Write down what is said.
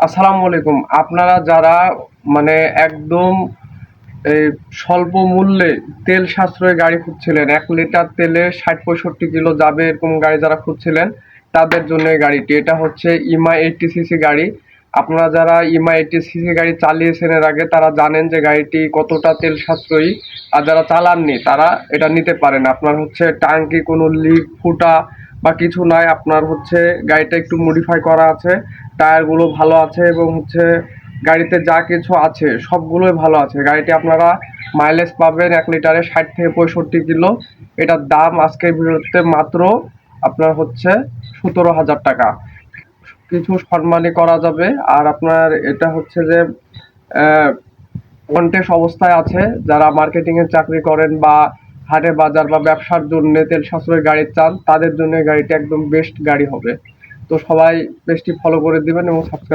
আসসালামু আলাইকুম। আপনারা যারা মানে একদম এই স্বল্প মূল্যে তেল সাশ্রয়ী গাড়ি খুঁজছিলেন, ১ লিটার তেলে ৬০-৬৫ কিলো যাবে এরকম গাড়ি যারা খুঁজছিলেন, তাদের জন্য এই গাড়িটি। এটা হচ্ছে ইমা 80 সিসি গাড়ি। আপনারা যারা ইমা 80 সিসি গাড়ি চালিয়েছেন এর আগে তারা জানেন যে গাড়িটি কতটা তেল সাশ্রয়ী। আর যারা চালাননি তারা এটা নিতে পারেন। আপনার হচ্ছে টাঙ্কি কোনো লিক, ফুটা বা কিছু নাই। আপনার হচ্ছে গাড়িটা একটু মডিফাই করা আছে, টায়ারগুলো ভালো আছে এবং হচ্ছে গাড়িতে যা কিছু আছে সবগুলোই ভালো আছে। গাড়িটি আপনারা মাইলেজ পাবেন ১ লিটারে ৬০-৬৫ কিলো। এটার দাম আজকের ভিডিওতে মাত্র আপনার হচ্ছে ১৭,০০০ টাকা। কিছু সম্মানী করা যাবে। আর আপনার এটা হচ্ছে যে কন্টেস্ট অবস্থায় আছে। যারা মার্কেটিং এর চাকরি করেন বা হাটে বাজার বা ব্যবসার জন্য তেল সাশ্রয়ী গাড়ি চান, তাদের জন্য এই গাড়িটা একদম বেস্ট গাড়ি হবে। তো সবাই পেজটি ফলো করে দিবেন এবং সাবস্ক্রাইব